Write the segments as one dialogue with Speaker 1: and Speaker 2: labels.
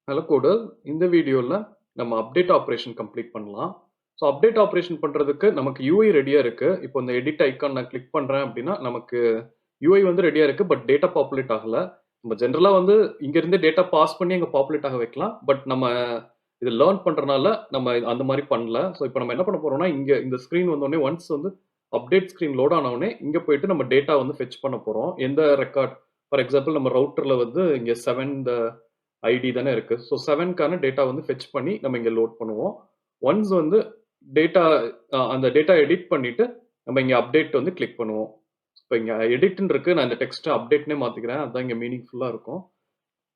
Speaker 1: Hello coder, இந்த வீடியோவில் நம்ம அப்டேட் ஆப்ரேஷன் கம்ப்ளீட் பண்ணலாம். ஸோ அப்டேட் ஆப்ரேஷன் பண்ணுறதுக்கு நமக்கு யூஐ ரெடியாக இருக்குது. இப்போ இந்த எடிட் ஐக்கான் நான் கிளிக் பண்ணுறேன் அப்படின்னா நமக்கு யூஐ வந்து ரெடியாக இருக்குது. பட் டேட்டா பாப்புலேட் ஆகலை. நம்ம ஜென்ரலாக வந்து இங்கேருந்து டேட்டா பாஸ் பண்ணி அங்கே பாப்புலேட் ஆக வைக்கலாம். பட் நம்ம இது லேர்ன் பண்ணுறனால நம்ம அந்த மாதிரி பண்ணல. ஸோ இப்போ நம்ம என்ன பண்ண போகிறோம்னா, இங்கே இந்த ஸ்க்ரீன் வந்தோடனே ஒன்ஸ் வந்து அப்டேட் ஸ்க்ரீன் லோட் ஆனவுடனே இங்கே போயிட்டு நம்ம டேட்டா வந்து ஃபெச் பண்ண போகிறோம். எந்த ரெக்கார்ட், ஃபார் எக்ஸாம்பிள் நம்ம ரவுட்டரில் வந்து இங்கே 7 ஐடி தானே இருக்கு. ஸோ 7க்கான டேட்டா வந்து ஃபெச் பண்ணி நம்ம இங்கே லோட் பண்ணுவோம். ஒன்ஸ் வந்து டேட்டா அந்த டேட்டா எடிட் பண்ணிட்டு நம்ம இங்கே அப்டேட் வந்து கிளிக் பண்ணுவோம். இப்போ இங்கே எடிட்னு இருக்கு. நான் இந்த டெக்ஸ்ட்டை அப்டேட்னே மாற்றிக்கிறேன். அதுதான் இங்கே மீனிங்ஃபுல்லாக இருக்கும்.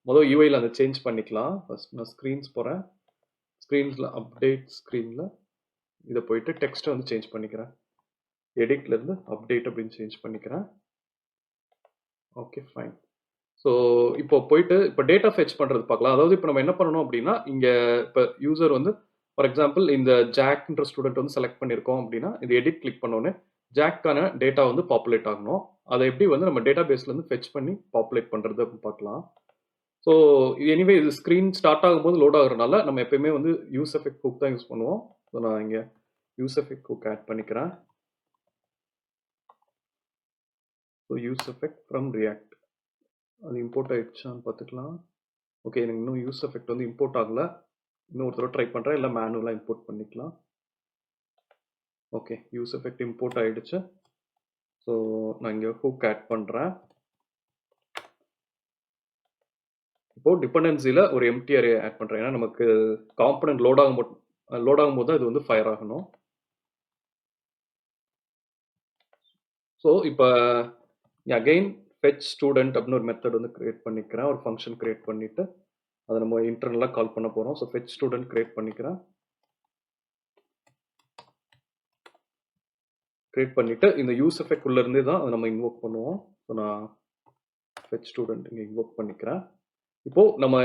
Speaker 1: முதல் யூஐயில் அதை சேஞ்ச் பண்ணிக்கலாம். ஃபர்ஸ்ட் நான் ஸ்க்ரீன்ஸ் போகிறேன். ஸ்க்ரீன்ஸில் அப்டேட் ஸ்க்ரீனில் இதை போயிட்டு டெக்ஸ்ட்டை வந்து சேஞ்ச் பண்ணிக்கிறேன். எடிட்லேருந்து அப்டேட் அப்படின்னு சேஞ்ச் பண்ணிக்கிறேன். Okay, fine. ஸோ இப்போ போயிட்டு இப்போ டேட்டா ஃபெச் பண்ணுறது பார்க்கலாம். அதாவது இப்போ நம்ம என்ன பண்ணணும் அப்படின்னா, இங்கே இப்போ யூசர் வந்து ஃபார் எக்ஸாம்பிள் இந்த ஜாக்ன்ற ஸ்டூடெண்ட் வந்து செலக்ட் பண்ணியிருக்கோம் அப்படின்னா, இது எடிட் கிளிக் பண்ணோன்னே ஜாக்கான டேட்டா வந்து பாப்புலேட் ஆகணும். அதை எப்படி வந்து நம்ம டேட்டா பேஸ்லேருந்து ஃபெச் பண்ணி பாப்புலேட் பண்ணுறது அப்படின்னு பார்க்கலாம். ஸோ எனிவே இது ஸ்க்ரீன் ஸ்டார்ட் ஆகும்போது லோட் ஆகுறதுனால நம்ம எப்பயுமே வந்து யூஸ் எஃபெக்ட் ஹூக் தான் யூஸ் பண்ணுவோம். ஸோ நான் இங்கே யூஸ் எஃபெக்ட் ஹூக் ஆட் பண்ணிக்கிறேன். So use effect from react அது இம்போர்ட் ஆயிடுச்சான்னு பார்த்துக்கலாம். ஓகே, எனக்கு இன்னும் யூஸ் எஃபெக்ட் வந்து இம்போர்ட் ஆகலை. இன்னும் ஒரு தடவை ட்ரை பண்ணுறேன். இல்லை மேனுவலாக இம்போர்ட் பண்ணிக்கலாம். ஓகே, யூஸ் எஃபெக்ட் இம்போர்ட் ஆகிடுச்சு. ஸோ நான் இங்கே ஹூக் ஆட் பண்ணுறேன். இப்போது டிபெண்டன்சியில் ஒரு எம்டி அரே ஆட் பண்ணுறேன். ஏன்னா நமக்கு காம்பனன்ட் லோட் ஆகும்போது தான் இது வந்து ஃபயர் ஆகணும். ஸோ இப்போ அகெயின் ஃபெச் ஸ்டூடெண்ட் அப்படின்னு ஒரு மெத்தட் வந்து கிரியேட் பண்ணிக்கிறேன். ஒரு ஃபங்க்ஷன் கிரியேட் பண்ணிவிட்டு அதை நம்ம இன்டர்னலாக கால் பண்ண போகிறோம். ஸோ ஃபெச் ஸ்டூடெண்ட் கிரியேட் பண்ணிக்கிறேன். கிரியேட் பண்ணிவிட்டு இந்த யூஸ் எஃபெக்ட் உள்ளேருந்தே தான் அதை நம்ம இன்வோக் பண்ணுவோம். ஸோ நான் ஃபெச் ஸ்டூடெண்ட் இங்கே இன்வோக் பண்ணிக்கிறேன். இப்போது நம்ம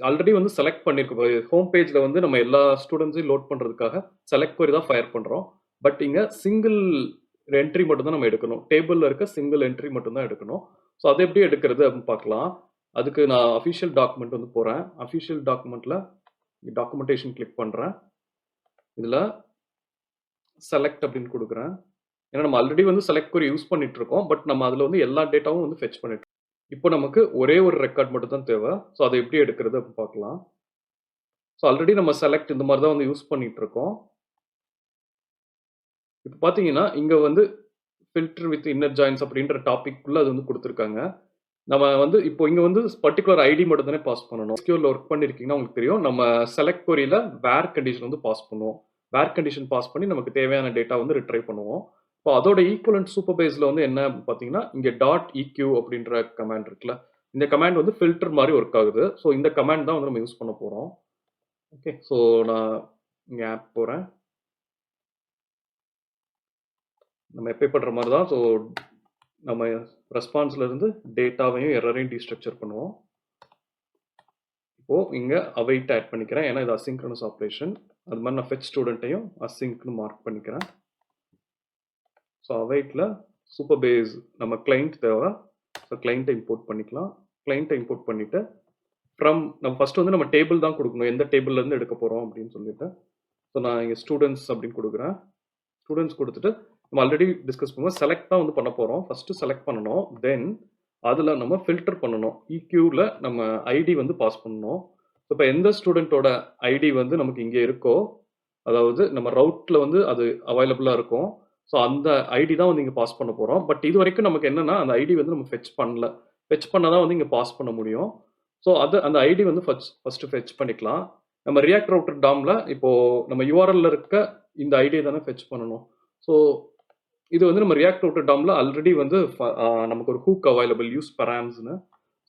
Speaker 1: ஆல்ரெடி வந்து செலக்ட் பண்ணியிருக்கோம். ஹோம் பேஜில் வந்து நம்ம எல்லா ஸ்டூடெண்ட்ஸையும் லோட் பண்ணுறதுக்காக செலக்ட் query தான் ஃபயர் பண்ணுறோம். பட் இங்கே சிங்கிள் என்ட்ரி மட்டும் தான் நம்ம எடுக்கணும். டேபிளில் இருக்க சிங்கிள் என்ட்ரி மட்டும் தான் எடுக்கணும். ஸோ அதை எப்படி எடுக்கிறது அப்படின்னு பார்க்கலாம். அதுக்கு நான் அஃபிஷியல் டாக்குமெண்ட் வந்து போகிறேன். அஃபிஷியல் டாக்குமெண்ட்டில் டாக்குமெண்டேஷன் கிளிக் பண்ணுறேன். இதில் செலக்ட் அப்படின்னு கொடுக்குறேன். ஏன்னா நம்ம ஆல்ரெடி வந்து செலக்ட் query யூஸ் பண்ணிட்டு இருக்கோம். பட் நம்ம அதில் வந்து எல்லா டேட்டாவும் வந்து ஃபெச் பண்ணிட்டு இருக்கோம். இப்போ நமக்கு ஒரே ஒரு ரெக்கார்ட் மட்டும் தான் தேவை. ஸோ அதை எப்படி எடுக்கிறது அப்படின்னு பார்க்கலாம். ஸோ ஆல்ரெடி நம்ம செலக்ட் இந்த மாதிரி தான் வந்து யூஸ் பண்ணிட்டு இருக்கோம். இப்போ பார்த்தீங்கன்னா இங்கே வந்து ஃபில்டர் வித் இன்னர் ஜாயின்ஸ் அப்படின்ற டாபிக்குள்ளே அது வந்து கொடுத்துருக்காங்க. நம்ம வந்து இப்போ இங்கே வந்து பர்டிகுலர் ஐடி மட்டும் தானே பாஸ் பண்ணணும். SQL ஒர்க் பண்ணியிருக்கீங்கன்னா உங்களுக்கு தெரியும். நம்ம செலக்ட் queryல வேர் கண்டிஷன் வந்து பாஸ் பண்ணுவோம். வேர் கண்டிஷன் பாஸ் பண்ணி நமக்கு தேவையான டேட்டா வந்து ரிட்ரைவ் பண்ணுவோம். இப்போ அதோட ஈக்குவலன்ட் சூப்பர்பேஸில் வந்து என்ன பார்த்தீங்கன்னா, இங்கே .eq அப்படின்ற கமாண்ட் இருக்குல்ல, இந்த கமாண்ட் வந்து ஃபில்டர் மாதிரி ஒர்க் ஆகுது. ஸோ இந்த கமாண்ட் தான் வந்து நம்ம யூஸ் பண்ண போகிறோம். ஓகே, ஸோ நான் இங்கே ஆப் போகிறேன். நம்ம எப்போ பண்ணுற மாதிரி தான். ஸோ நம்ம ரெஸ்பான்ஸ்ல இருந்து டேட்டாவையும் எரரையும் டீஸ்ட்ரக்சர் பண்ணுவோம். இப்போது இங்கே அவைட் ஆட் பண்ணிக்கிறேன். ஏன்னா இது அசிங்க்ரனஸ் ஆப்ரேஷன். அது மாதிரி நான் ஃபெச் ஸ்டூடெண்ட்டையும் அசிங்க்னு மார்க் பண்ணிக்கிறேன். ஸோ அவைட்டில் சூப்பர்பேஸ் நம்ம கிளைண்ட் தேவை. ஸோ கிளைண்ட்டை இம்போர்ட் பண்ணிக்கலாம். கிளைண்ட்டை இம்போர்ட் பண்ணிவிட்டு ஃப்ரம் நம்ம ஃபஸ்ட்டு வந்து நம்ம டேபிள் தான் கொடுக்கணும். எந்த டேபிள்லேருந்து எடுக்க போகிறோம் அப்படின்னு சொல்லிட்டு. ஸோ நான் இங்கே ஸ்டூடெண்ட்ஸ் அப்படின்னு கொடுக்குறேன். ஸ்டூடெண்ட்ஸ் கொடுத்துட்டு நம்ம ஆல்ரெடி டிஸ்கஸ் பண்ணுவோம். செலக்ட் தான் வந்து பண்ண போகிறோம். ஃபஸ்ட்டு செலக்ட் பண்ணணும். தென் அதில் நம்ம ஃபில்டர் பண்ணணும். EQவில் நம்ம ஐடி வந்து பாஸ் பண்ணணும். இப்போ எந்த ஸ்டூடெண்ட்டோட ஐடி வந்து நமக்கு இங்கே இருக்கோ, அதாவது நம்ம ரவுட்டில் வந்து அது அவைலபிளாக இருக்கும். ஸோ அந்த ஐடி தான் வந்து இங்கே பாஸ் பண்ண போகிறோம். பட் இது வரைக்கும் நமக்கு என்னென்னா அந்த ஐடி வந்து நம்ம ஃபெச் பண்ணல. ஃபெச் பண்ணால் தான் வந்து இங்கே பாஸ் பண்ண முடியும். ஸோ அந்த ஐடி வந்து ஃபஸ்ட்டு ஃபெச் பண்ணிக்கலாம். நம்ம ரியாக்ட் ரவுட்டர் டாமில் இப்போது நம்ம URL இருக்க இந்த ஐடியை தானே ஃபெச் பண்ணணும். ஸோ இது வந்து நம்ம ரியாக்ட் ரவுட்டர் டாமில் ஆல்ரெடி வந்து நமக்கு ஒரு ஹூக் அவைலபிள் யூஸ் பராம்ஸ்னு.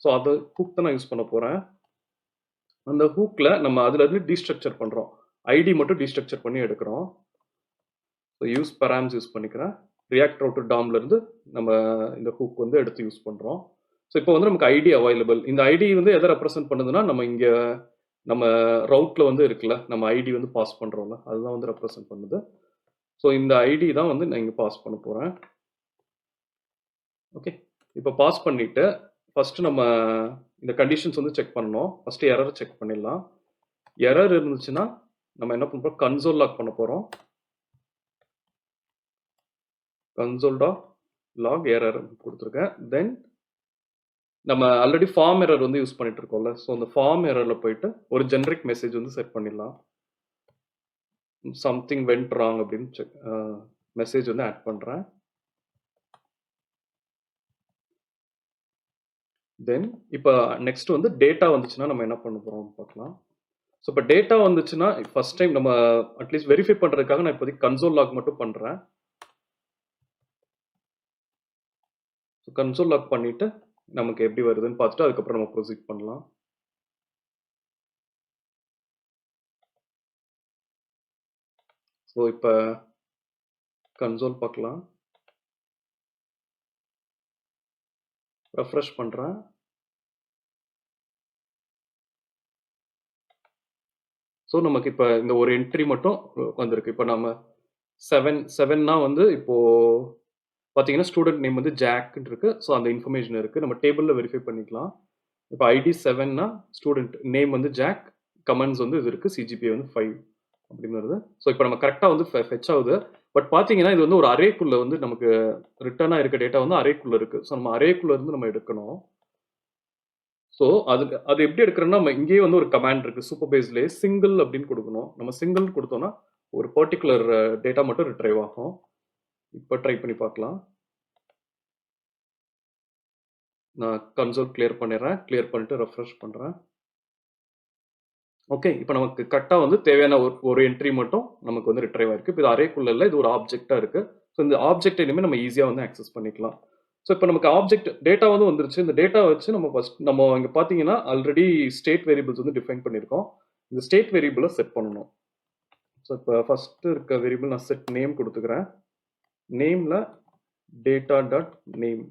Speaker 1: ஸோ அது ஹூக் தான் நான் யூஸ் பண்ண போகிறேன். அந்த ஹூக்கில் நம்ம அதுலேருந்து டீஸ்ட்ரக்சர் பண்ணுறோம். ஐடி மட்டும் டீஸ்ட்ரக்சர் பண்ணி எடுக்கிறோம். ஸோ யூஸ் பராம்ஸ் யூஸ் பண்ணிக்கிறேன். ரியாக்ட் ரவுட்டர் டாம்லேருந்து நம்ம இந்த ஹூக் வந்து எடுத்து யூஸ் பண்ணுறோம். ஸோ இப்போ வந்து நமக்கு ஐடி அவைலபிள். இந்த ஐடி வந்து எதை ரெப்ரசென்ட் பண்ணுதுன்னா, நம்ம இங்கே நம்ம ரவுட்டில் வந்து இருக்குல்ல, நம்ம ஐடி வந்து பாஸ் பண்ணுறோம்ல, அதுதான் வந்து ரெப்ரசென்ட் பண்ணுது. ஸோ இந்த ஐடி தான் வந்து நான் இங்கே பாஸ் பண்ண போகிறேன். ஓகே, இப்போ பாஸ் பண்ணிவிட்டு ஃபர்ஸ்ட் நம்ம இந்த கண்டிஷன்ஸ் வந்து செக் பண்ணணும். ஃபர்ஸ்ட் எரர் செக் பண்ணிடலாம். எரர் இருந்துச்சுன்னா நம்ம என்ன பண்ண போறோம், கன்சோல் லாக் பண்ண போறோம். console.log error கொடுத்துருக்கேன். தென் நம்ம ஆல்ரெடி ஃபார்ம் எரர் வந்து யூஸ் பண்ணிட்டு இருக்கோம்ல, ஸோ அந்த ஃபார்ம் எரர்ல போயிட்டு ஒரு ஜெனரிக் மெசேஜ் வந்து செட் பண்ணிடலாம். சம்திங் வென்ட் ராங் அப்படின்னு மெசேஜ் வந்து ஆட் பண்றேன். தென் இப்போ நெக்ஸ்ட் வந்து டேட்டா வந்துச்சுன்னா நம்ம என்ன பண்ண போறோம் பார்க்கலாம். ஸோ இப்போ டேட்டா வந்துச்சுன்னா ஃபர்ஸ்ட் டைம் நம்ம அட்லீஸ்ட் வெரிஃபை பண்றதுக்காக நான் இப்போதைக்கு கன்சோல் லாக் மட்டும் பண்றேன். ஸோ கன்சோல் லாக் பண்ணிட்டு நமக்கு எப்படி வருதுன்னு பார்த்துட்டு அதுக்கப்புறம் நம்ம ப்ரொசீட் பண்ணலாம். ஸோ இப்போ கன்சோல் பார்க்கலாம். ரெஃப்ரெஷ் பண்றேன். ஸோ நமக்கு இப்போ இந்த ஒரு என்ட்ரி மட்டும் வந்திருக்கு. இப்போ நம்ம 7னா வந்து இப்போ பார்த்தீங்கன்னா ஸ்டூடெண்ட் நேம் வந்து ஜாக்னு இருக்கு. ஸோ அந்த இன்ஃபர்மேஷன் இருக்கு. நம்ம டேபிளில் வெரிஃபை பண்ணிக்கலாம். இப்போ ஐடி 7னா ஸ்டூடெண்ட் நேம் வந்து ஜாக், கமெண்ட்ஸ் வந்து இது இருக்கு, சிஜிபிஏ வந்து 5 அப்படின்னு வருது. ஸோ இப்போ நம்ம கரெக்டாக வந்து ஃபெச் ஆகுது. பட் பார்த்தீங்கன்னா இது வந்து ஒரு அரேக்குள்ள வந்து நமக்கு ரிட்டர்னாக இருக்க டேட்டா வந்து அரேக்குள்ள இருக்கு. ஸோ நம்ம அரேக்குள்ள இருந்து நம்ம எடுக்கணும். ஸோ அது எப்படி எடுக்கிறோம்னா நம்ம இங்கேயே வந்து ஒரு கமாண்ட் இருக்கு சூப்பர்பேஸ்லேயே சிங்கிள் அப்படின்னு கொடுக்கணும். நம்ம சிங்கிள் கொடுத்தோம்னா ஒரு பர்டிகுலர் டேட்டா மட்டும் ரிட்ரைவ் ஆகும். இப்போ ட்ரை பண்ணி பார்க்கலாம். நான் கன்சோல் கிளியர் பண்ணிடுறேன். கிளியர் பண்ணிட்டு ரெஃப்ரெஷ் பண்ணுறேன். ஓகே, இப்போ நமக்கு கரெக்டாக வந்து தேவையான ஒரு என்ட்ரி மட்டும் நமக்கு வந்து ரிட்ரைவ் ஆயிருக்கு. இப்போ இது அரேக்குள்ள இல்லை, இது ஒரு ஆப்ஜெக்டாக இருக்கு. ஸோ இந்த ஆப்ஜெக்ட் இனிமேல் நம்ம ஈஸியாக வந்து ஆக்சஸ் பண்ணிக்கலாம். ஸோ இப்போ நமக்கு ஆப்ஜெக்ட் டேட்டா வந்து வந்துருச்சு. இந்த டேட்டா வச்சு நம்ம ஃபர்ஸ்ட் நம்ம இங்கே பார்த்தீங்கன்னா ஆல்ரெடி ஸ்டேட் வேரியபிள்ஸ் வந்து டிஃபைன் பண்ணியிருக்கோம். இந்த ஸ்டேட் வேரியபிளை செட் பண்ணணும். ஸோ இப்போ ஃபர்ஸ்ட் இருக்க வேரியபிள் நான் செட் நேம் கொடுத்துக்கிறேன். நேமில் data dot name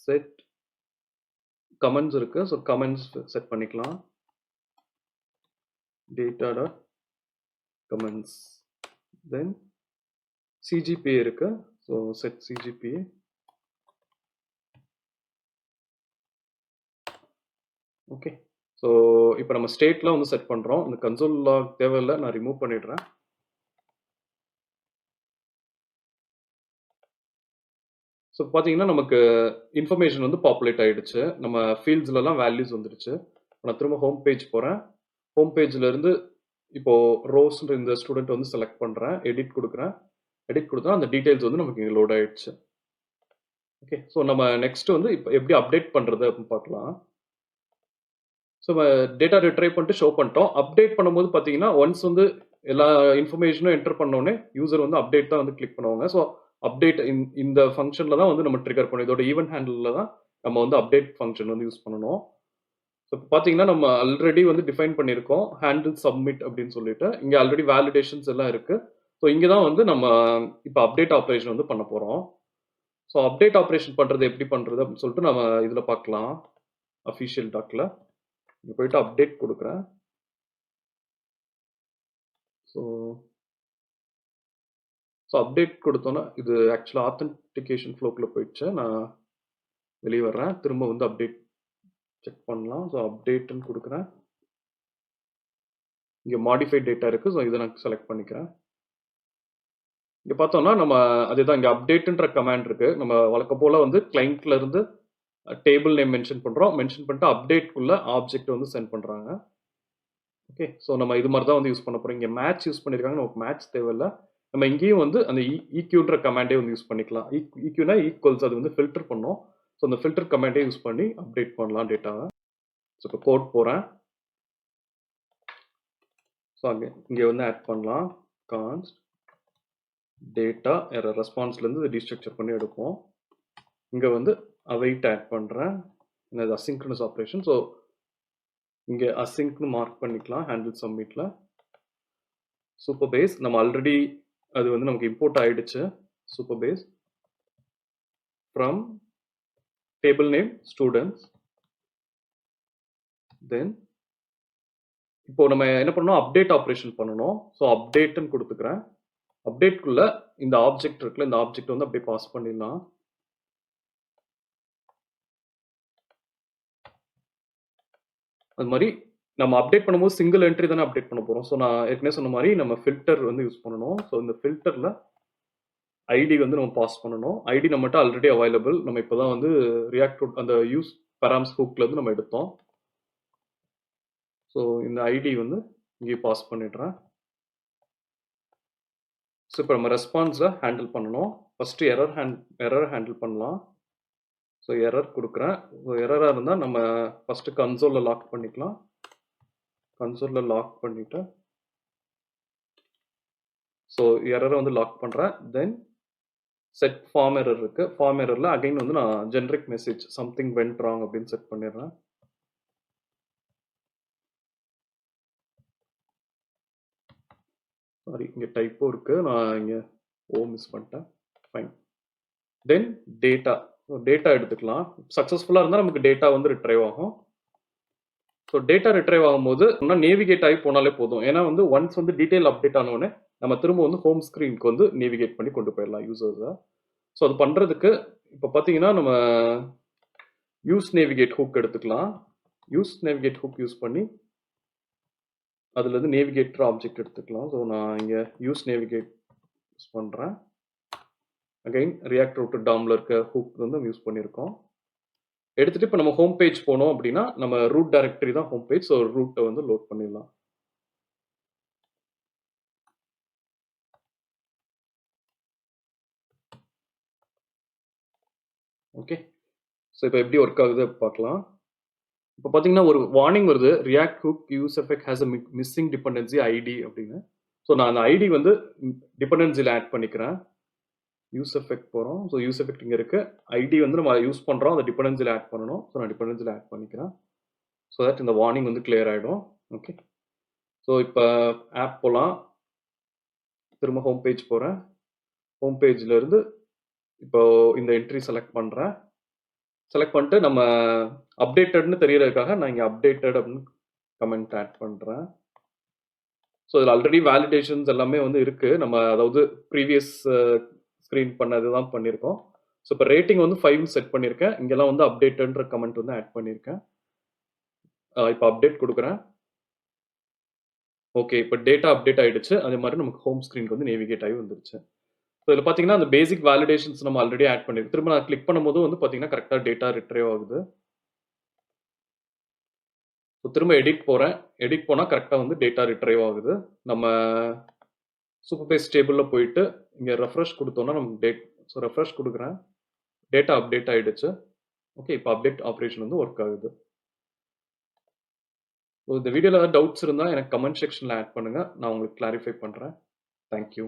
Speaker 1: set comments இருக்கு. ஸோ கமெண்ட்ஸ் செட் பண்ணிக்கலாம். டேட்டா டாட் கமெண்ட்ஸ் தென் சிஜிபிஏ இருக்கு. So set CGPA okay. So இப்போ நம்ம ஸ்டேட்லாம் வந்து செட் பண்ணுறோம். இந்த கன்சோல் லாக் தேவையில்லை, நான் ரிமூவ் பண்ணிடுறேன். ஸோ பார்த்தீங்கன்னா நமக்கு இன்ஃபர்மேஷன் வந்து பாப்புலேட் ஆகிடுச்சு. நம்ம ஃபீல்ட்ஸ்லலாம் வேல்யூஸ் வந்துடுச்சு. நான் திரும்ப ஹோம் பேஜ் போகிறேன். ஹோம் பேஜில் இருந்து இப்போது ரோஸ்ன்ற இந்த ஸ்டூடெண்ட் வந்து செலக்ட் பண்ணுறேன். எடிட் கொடுக்குறேன். எடிட் கொடுத்தா அந்த டீட்டெயில்ஸ் வந்து நமக்கு இங்கே லோட் ஆகிடுச்சு. ஓகே, ஸோ நம்ம நெக்ஸ்ட் வந்து இப்போ எப்படி அப்டேட் பண்ணுறது அப்படின்னு பார்க்கலாம். ஸோ டேட்டா ரிட்ரைவ் பண்ணிட்டு ஷோ பண்ணிட்டோம். அப்டேட் பண்ணும்போது பார்த்தீங்கன்னா ஒன்ஸ் வந்து எல்லா இன்ஃபர்மேஷனும் என்டர் பண்ணோடனே யூசர் வந்து அப்டேட் தான் வந்து கிளிக் பண்ணுவாங்க. ஸோ அப்டேட் இந்த ஃபங்க்ஷனில் தான் வந்து நம்ம ட்ரிகர் பண்ணணும். இதோட ஈவென்ட் ஹேண்டில் தான் நம்ம வந்து அப்டேட் ஃபங்க்ஷன் வந்து யூஸ் பண்ணணும். ஸோ இப்போ பார்த்தீங்கன்னா நம்ம ஆல்ரெடி வந்து டிஃபைன் பண்ணியிருக்கோம் ஹேண்டில் சப்மிட் அப்படின்னு சொல்லிட்டு. இங்கே ஆல்ரெடி வேலிடேஷன்ஸ் எல்லாம் இருக்குது. ஸோ இங்கே தான் வந்து நம்ம இப்போ அப்டேட் ஆப்ரேஷன் வந்து பண்ண போகிறோம். ஸோ அப்டேட் ஆப்ரேஷன் பண்ணுறது எப்படி பண்ணுறது அப்படின்னு சொல்லிட்டு நம்ம இதில் பார்க்கலாம். அஃபிஷியல் டாக்கில் இங்கே போயிட்டு அப்டேட் கொடுக்குறேன். ஸோ அப்டேட் கொடுத்தோன்னா இது ஆக்சுவலாக ஆத்தென்டிகேஷன் ஃப்ளோக்குள்ளே போயிடுச்சு. நான் வெளியே வர்றேன். திரும்ப வந்து அப்டேட் செக் பண்ணலாம். ஸோ அப்டேட்டுன்னு கொடுக்குறேன். இங்கே மாடிஃபைட் டேட்டா இருக்குது. ஸோ இதை நான் செலக்ட் பண்ணிக்கிறேன். இங்கே பார்த்தோம்னா நம்ம அதுதான் இங்கே அப்டேட்டுன்ற கமாண்ட் இருக்குது. நம்ம வழக்கம் போல் வந்து கிளைண்ட்ல இருந்து டேபிள் நேம் மென்ஷன் பண்ணுறோம். மென்ஷன் பண்ணிட்டு அப்டேட்குள்ளே ஆப்ஜெக்ட் வந்து சென்ட் பண்ணுறாங்க. ஓகே, ஸோ நம்ம இது மாதிரி தான் வந்து யூஸ் பண்ண போகிறோம். இங்கே மேட்ச் யூஸ் பண்ணியிருக்காங்க. நமக்கு மேட்ச் தேவையில்லை. நம்ம இங்கேயும் வந்து அந்த ஈக்யூன்ற கமாண்டே வந்து யூஸ் பண்ணிக்கலாம். ஈக்யூனா ஈக்குவல்ஸ் அது வந்து ஃபில்டர் பண்ணோம். ஸோ அந்த ஃபில்டர் கமாண்டே யூஸ் பண்ணி அப்டேட் பண்ணலாம் டேட்டாவை. ஸோ இப்போ கோட் போகிறேன். ஸோ இங்கே வந்து ஆட் பண்ணலாம் கான்ஸ்ட் டேட்டா எரர் ரெஸ்பான்ஸ்லேருந்து டீஸ்ட்ரக்சர் பண்ணி எடுப்போம். இங்கே வந்து அவைட் ஆட் பண்ணுறேன். இது அசிங்க்ரனஸ் ஆப்ரேஷன். ஸோ இங்கே அசிங்க்னு மார்க் பண்ணிக்கலாம் ஹேண்டில் சப்மிட்டில். சூப்பர்பேஸ் நம்ம ஆல்ரெடி அது வந்து நமக்கு இம்போர்ட் ஆயிடுச்சு. சூப்பர்பேஸ் ஃப்ரம் டேபிள் நேம் ஸ்டூடெண்ட்ஸ். தென் இப்போ நம்ம என்ன பண்ணணும், அப்டேட் ஆப்ரேஷன் பண்ணணும். ஸோ அப்டேட்னு கொடுத்துக்கிறேன். அப்டேட்குள்ள இந்த ஆப்ஜெக்ட் இருக்குல்ல, இந்த ஆப்ஜெக்ட் வந்து அப்படியே பாஸ் பண்ணிடலாம். அது மாதிரி நம்ம அப்டேட் பண்ணும்போது சிங்கிள் என்ட்ரி தானே அப்டேட் பண்ண போகிறோம். ஸோ நான் ஏற்கனவே சொன்ன மாதிரி நம்ம ஃபில்டர் வந்து யூஸ் பண்ணணும். ஸோ இந்த ஃபில்டரில் ஐடி வந்து நம்ம பாஸ் பண்ணணும். ஐடி நம்மகிட்ட ஆல்ரெடி அவைலபிள். நம்ம இப்போ தான் வந்து ரியாக்ட் அந்த யூஸ் பராம்ஸ் ஹூக்லேருந்து நம்ம எடுத்தோம். ஸோ இந்த ஐடி வந்து இங்கே பாஸ் பண்ணிடுறேன். ஸோ இப்போ நம்ம ரெஸ்பான்ஸை ஹேண்டில் பண்ணணும். ஃபஸ்ட்டு எரர் ஹேண்டில் பண்ணலாம். ஸோ எரர் கொடுக்குறேன். ஸோ எரராக இருந்தால் நம்ம ஃபஸ்ட்டு கன்சோலில் லாக் பண்ணிக்கலாம். கன்சோலில் லாக் பண்ணிவிட்டு ஸோ எரரை வந்து லாக் பண்ணுறேன். தென் செட் ஃபார்ம் எரர் இருக்குது. ஃபார்ம் எரரில் அகைன் வந்து நான் generic message something went wrong அப்படின்னு செட் பண்ணிடுறேன். சாரி, இங்கே டைப்போ இருக்குது. நான் இங்கே மிஸ் பண்ணிட்டேன். ஃபைன். தென் டேட்டா. டேட்டா எடுத்துக்கலாம். சக்ஸஸ்ஃபுல்லாக இருந்தால் நமக்கு டேட்டா வந்து ரிட்ரைவ் ஆகும். ஸோ டேட்டா ரிட்ரைவ் ஆகும்போது நேவிகேட் ஆகி போனாலே போதும். ஏன்னா வந்து ஒன்ஸ் வந்து டீட்டெயில் அப்டேட் ஆனோடனே நம்ம திரும்ப வந்து ஹோம் ஸ்க்ரீனுக்கு வந்து நேவிகேட் பண்ணி கொண்டு போயிடலாம் யூசர்ஸை. ஸோ அது பண்ணுறதுக்கு இப்போ பார்த்தீங்கன்னா நம்ம யூஸ் நேவிகேட் ஹூக் எடுத்துக்கலாம். யூஸ் நேவிகேட் ஹூக் யூஸ் பண்ணி அதுலேருந்து நேவிகேட்டர் ஆப்ஜெக்ட் எடுத்துக்கலாம். ஸோ நான் இங்கே யூஸ் நேவிகேட் யூஸ் பண்ணுறேன். அகைன் ரியாக்ட் ரூட் டாமில் இருக்க ஹூக் வந்து நம்ம யூஸ் பண்ணியிருக்கோம். எடுத்துகிட்டு இப்போ நம்ம ஹோம் பேஜ் போனோம் அப்படின்னா நம்ம ரூட் டைரக்டரி தான் ஹோம் பேஜ். ஸோ ரூட்டை வந்து லோட் பண்ணிடலாம். ஓகே. ஸோ இப்போ எப்படி ஒர்க் ஆகுது பார்க்கலாம். இப்போ பார்த்தீங்கன்னா ஒரு வார்னிங் வருது, React hook use effect has a missing dependency ID அப்படின்னு. ஸோ நான் அந்த ஐடி வந்து டிபெண்டன்சியில் ஆட் பண்ணிக்கிறேன். யூஸ் எஃபெக்ட் போகிறோம். ஸோ யூஸ் எஃபெக்ட் இங்கே இருக்குது. ஐடி வந்து நம்ம யூஸ் பண்ணுறோம், அதை டிபெண்டன்சியில் ஆட் பண்ணணும். ஸோ நான் டிபெண்டன்சியில் ஆட் பண்ணிக்கிறேன். ஸோ தட் இந்த வார்னிங் வந்து கிளியர் ஆகிடும். ஓகே. ஸோ இப்போ ஆப் போகலாம். திரும்ப ஹோம் பேஜ் போகிறேன். ஹோம் பேஜில் இருந்து இப்போ இந்த என்ட்ரி செலக்ட் பண்ணுறேன். செலக்ட் பண்ணிட்டு நம்ம அப்டேட்டட்னு தெரியறதுக்காக நான் இங்கே அப்டேட்டட் அப்படின்னு கமெண்ட் ஆட் பண்ணுறேன். ஸோ இதில் ஆல்ரெடி வேலிடேஷன்ஸ் எல்லாமே வந்து இருக்குது. நம்ம அதாவது ப்ரீவியஸ் ஸ்க்ரீன் பண்ணது தான் பண்ணியிருக்கோம். ஸோ இப்போ ரேட்டிங் வந்து 5 செட் பண்ணியிருக்கேன். இங்கெல்லாம் வந்து அப்டேட்டட்ன்ற கமெண்ட் வந்து ஆட் பண்ணியிருக்கேன். இப்போ அப்டேட் கொடுக்குறேன். ஓகே, இப்போ டேட்டா அப்டேட் ஆகிடுச்சு. அதே மாதிரி நமக்கு ஹோம் ஸ்க்ரீனுக்கு வந்து நேவிகேட் ஆகி வந்துருச்சு. ஸோ இதில் பார்த்தீங்கன்னா அந்த பேசிக் வேலிடேஷன்ஸ் நம்ம ஆல்ரெடி ஆட் பண்ணியிருக்கோம். திரும்ப நான் கிளிக் பண்ணும்போது வந்து பார்த்தீங்கன்னா கரெக்டாக டேட்டா ரிட்ரைவ் ஆகுது. ஸோ திரும்ப எடிட் போகிறேன். எடிட் போனால் கரெக்டாக வந்து டேட்டா ரிட்ரைவ் ஆகுது. நம்ம சூப்பர்பேஸ் டேபிளில் போயிட்டு இங்கே ரெஃப்ரெஷ் கொடுத்தோன்னா நமக்கு ஸோ ரெஃப்ரெஷ் கொடுக்குறேன். டேட்டா அப்டேட் ஆகிடுச்சு. ஓகே, இப்போ அப்டேட் ஆப்ரேஷன் வந்து ஒர்க் ஆகுது. ஸோ இந்த வீடியோவில் ஏதாவது டவுட்ஸ் இருந்தால் எனக்கு கமெண்ட் செக்ஷனில் ஆட் பண்ணுங்கள். நான் உங்களுக்கு கிளாரிஃபை பண்ணுறேன். தேங்க்யூ.